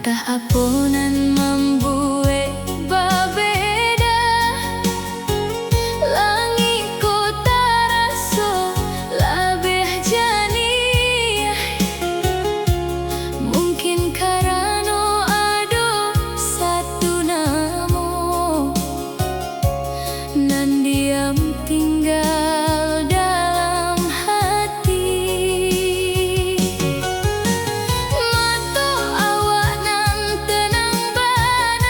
Entah apunan membuat berbeda, langit ku terasa lebih jernih. Mungkin karena ada satu nama nan diam tinggal dalam hati. Mata awak nan tenang benar,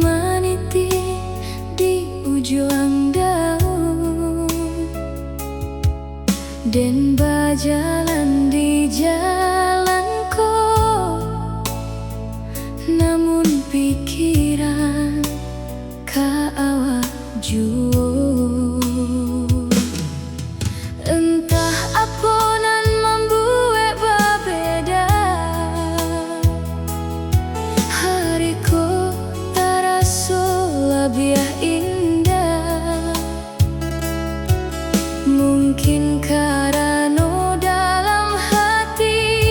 maniti di ujung daun, den bajalan di jalanku, namun pikiran ka awak juo. Entah apa nan membuat berbeda, hariku terasa lebih indah. Mungkin karena dalam hati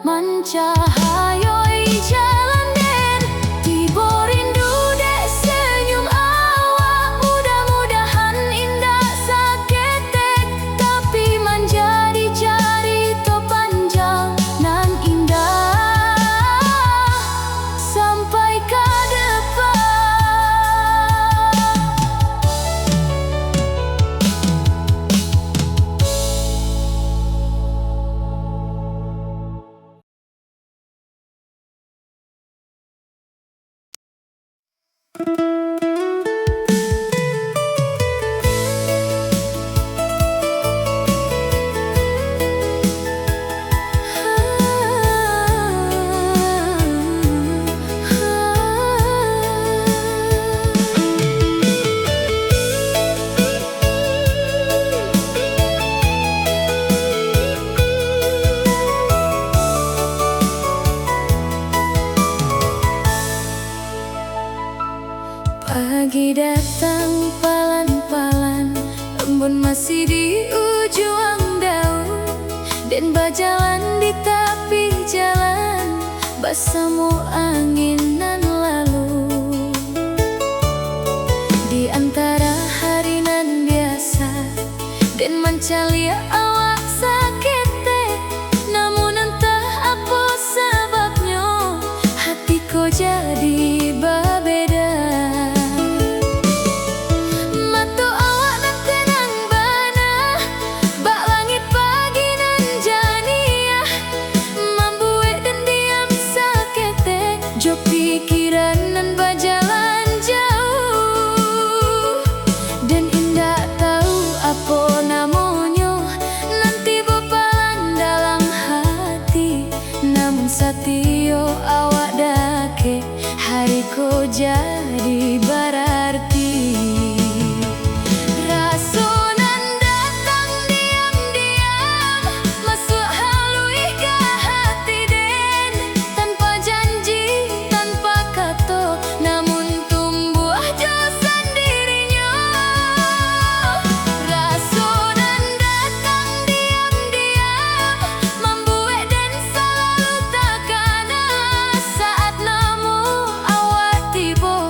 mencahayoi jalan den. Tibo rindu dek senyum awak, mudah-mudahan indah saketek, tapi menjadi carita panjang nan indah sampai ke depan. Pagi datang palan-palan, embun masih di ujung daun, dan berjalan di tepi jalan bersama angin nan lalu. Di antara hari nan biasa dan mencari awak sakit, namun entah apa sebabnya hatiku jadi berbeda. Pikiran nan berjalan jauh, dan indah tahu apa namanya, nanti berpalan dalam hati. Namun satio awak dake, hariku jadi berarti. Rasa nan datang diam-diam, masuk halui ke hati den, tanpa janji, namun tumbuh jauh sendirinya. Rasa nan datang diam-diam, membuat dan selalu takana saat namu awak tiba.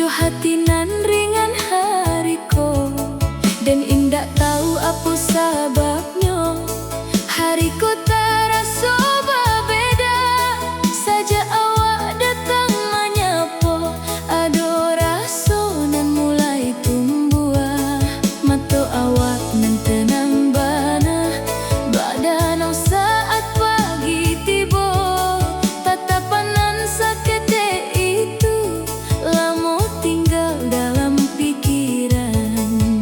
hati nan ringan hariko, dan indak tahu apa sebabnya. Hariku terasa berbeda saja awak datang menyapa. Ada rasa nan mulai tumbuh, mata awak nan tenang bana, badan saat pagi tiba. Tatapan nan sakete itu lama tinggal dalam pikiran.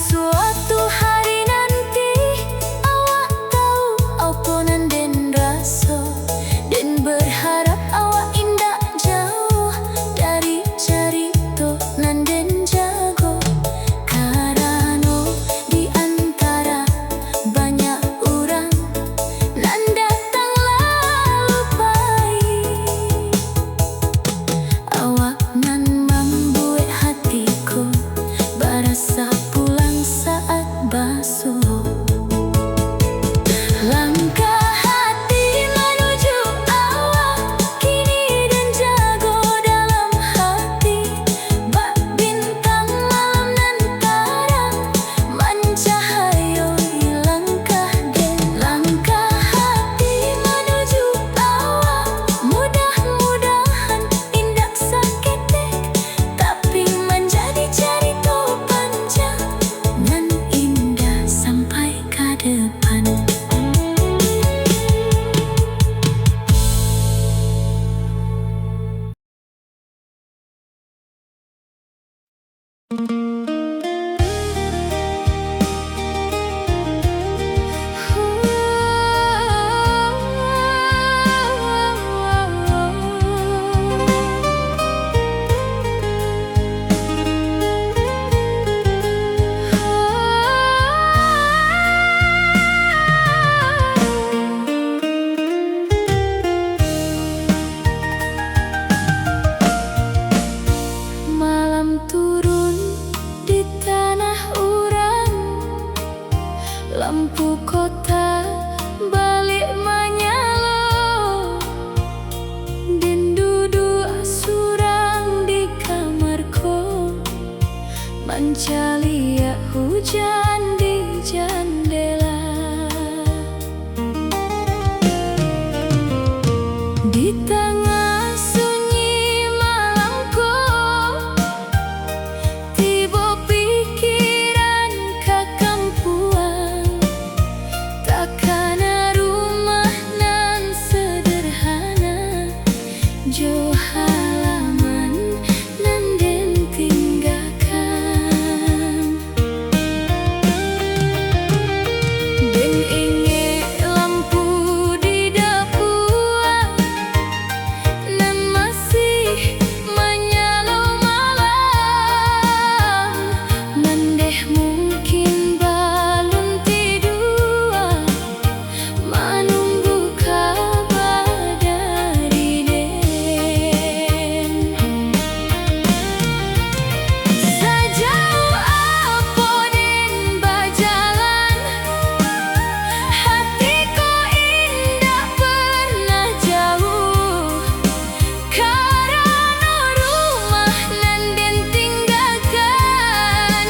Suatu hari nanti awak tahu apa nan den raso, den berharap awak indak jauh dari cerita nan den jago. Karano di antara banyak orang nan datang lalu pahit, awak nan membuat hatiku berasa pulang saat basuh. Langkah hati menuju awak kini dan jago dalam hati, bak bintang malam nan terang mencahayai langkah den. Langkah hati menuju awak mudah-mudahan indak sakit, tapi menjadi cerita panjang nan indah sampai ke depan. Malam turun di tanah urang, lampu kota balik menyala, den duduk surang di kamarku, mencaliak hujan di jendela. Di tengah sunyi malamku, tiba pikiran kekampuan, takkan rumah nan sederhana, jauh halaman nan den tinggalkan. Den ingat lampu di dapur nan masih menyala malam, mendeh mungkin balon tidur menunggu kabar dari den. Sejauh apa den berjalan, hatiku indah pernah jauh, karena rumah nan den tinggalkan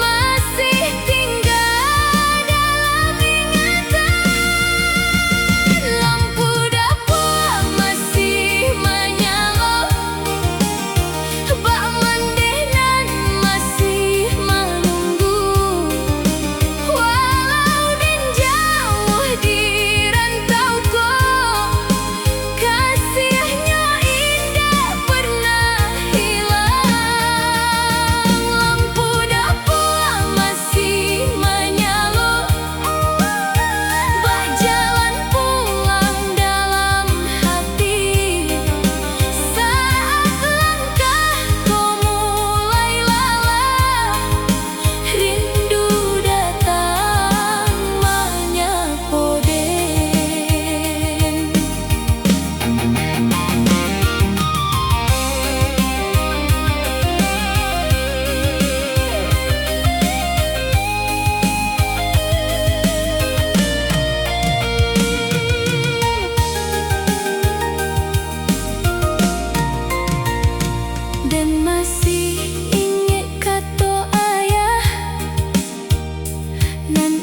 masih tinggal dalam ingatan. Lampu dapur masih menyala, bak mendeh nan masih menunggu, walau den jauh di rantauku, kasihnya indah pernah hilang. Lampu dapur masih menyala, bak jalan pulang dalam hati, saat langkahku mulai lelah, rindu datang menyapa den. Dan masih ingat kata ayah nan